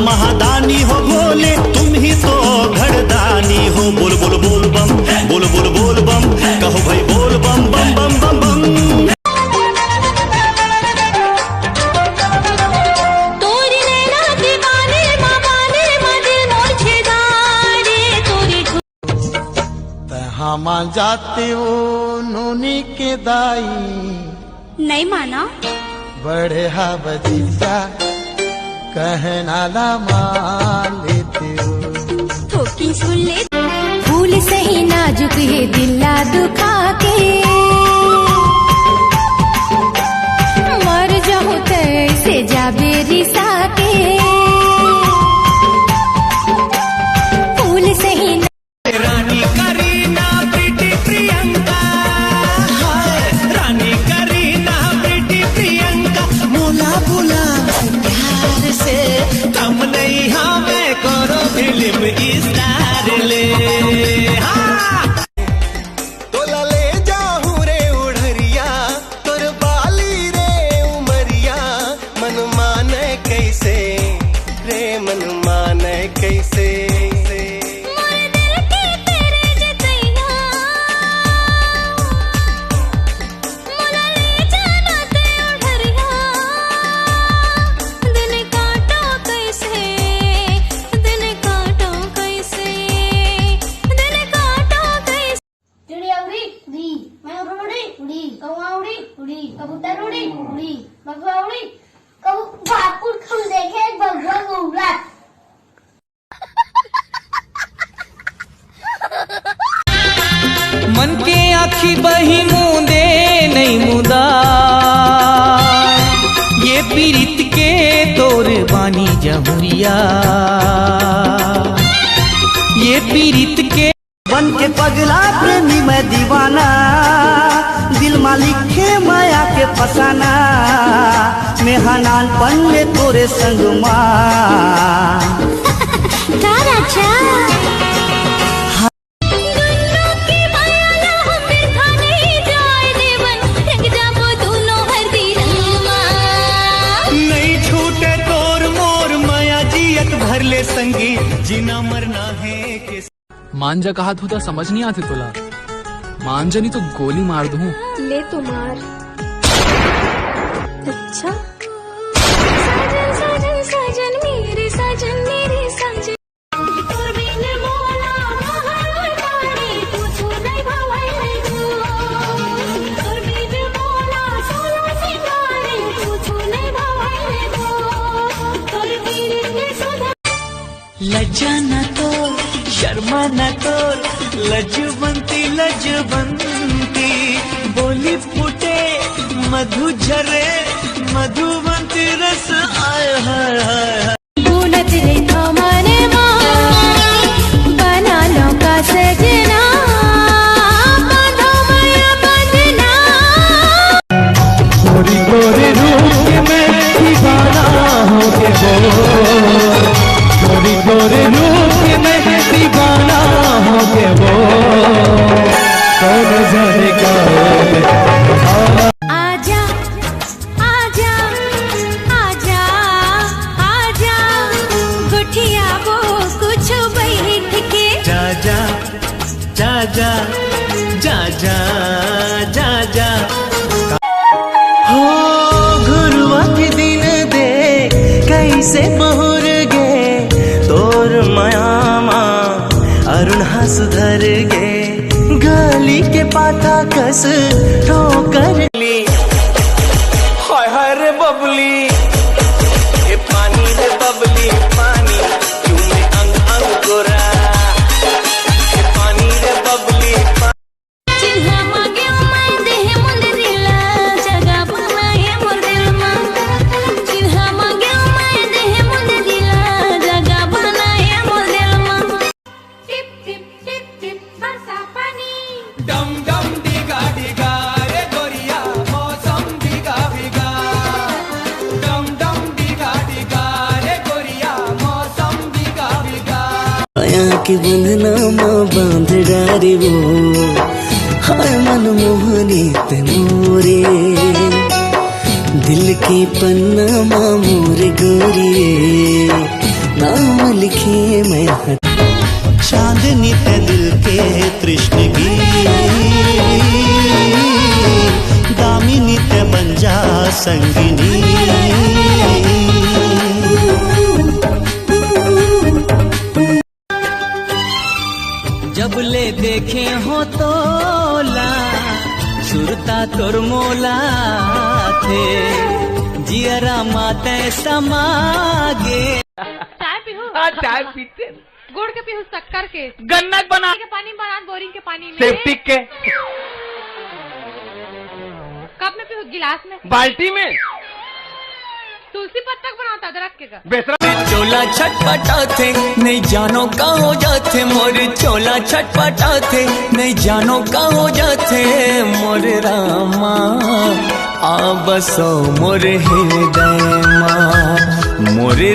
महादानी हो भोले, तुम ही तो घरदानी हो। बोल बोल बोल बम, बोल बोल बोल बम, कहो भाई बोल बम बम बम बम बम। हम जाते हो नूनी के दाई, नहीं माना बड़े हा बजीजा कहना ला मान लेते हो। थोकी सुन ले फूल सही नाजुक है दिला दुखा के, मर जाऊं तैसे जाबे रिसा के। फूल सही रानी करीना बेटी प्रियंका, रानी करीना बेटी प्रियंका, मोला बोला प्यार से कम नहीं हमें करो फिल्म स्टार ले। तोला ले जाहू रे उड़रिया, तोर बाली रे उमरिया, मन माने कैसे रे मन माने कैसे। कबूतर उड़ी उड़ी, बगुआ उड़ी, भाकुर खम देखे बगुआ घूमला। मन के आखी बही मुंदे नहीं मुदा, ये पीरित के तोर बानी जमुरिया, ये पीरित के बन के पगला प्रेमी मैं दीवाना, दिल मालिक है माया के फसाना, मैं हनान पन्ने तोरे संग मां। नहीं छूटे तोर मोर माया जियत भर ले संगी, जीना मरना है के। मांजा कहा था समझ नहीं आती तुला, मांजा नहीं तो गोली मार दूं। ले तो मार। अच्छा साजन साजन मेरे साजन मेरे साजन, लज्जा न तोर शर्मा न तोर, लजबंती लजबंती, बोली फूटे मधु झरे मधुबंती रस आय हाय हाय। भूलत रेखा माने बना लो का सजना, बांधो माया बंधना। गोरी गोरी रूप में दीवाना हो के वो, गोरी गोरी रूप में दीवाना हो के वो, कौन जाने का। आजा आजा आजा आजा, गुठिया वो कुछ बैठ के। जा जा जा जा जा जा जा जा। हो गुरुआ के दिन दे कैसे बहुर गे, तोर मायामा अरुण सुधर गे, गली के पाता कस ठोकर ली। हाय हाय रे बबली, ये पानी रे बबली पानी, क्यों में अंग अंग गोरा, ये पानी रे बबली पानी। चिन्हा मांगे मैं देह मुंदरिला, जगह बनाए मुंदिल मां। चिन्हा मांगे मैं देह मुंदरिला, जगह बनाए मुंदिल मां। टिप टिप टिप टिप बरसा पानी, डम डम डिगा डिगा रे गोरिया मौसम डिगा डिगा, डम डम डिगा डिगा रे गोरिया मौसम डिगा डिगा। माया के बंधना माँ बांध डारे वो, हाय मन मोहनी ते मोरे, दिल की पन्ना माँ मोर गोरिए, नाम लिखे मैं चांदनी ते दिल के तृष्णगी दामिनी ते बन जा संगिनी जब ले देखे हो तोला सुरता तोर मोला थे जियरा माते समागे चाय पीहू चाय पीते गुड़ के पीहू शक्कर के गन्ना बना के पानी बना बोरिंग के पानी में सेप्टिक के कप में पीहू गिलास में बाल्टी में तुलसी पत्ता बनाता अदरक के का बेसरा चोला छटपटा थे नहीं जानो का हो जाते मोरे चोला छटपटा थे नहीं जानो का हो जाते मोरे रामा आ बसो मोरे हृदय माँ मोरे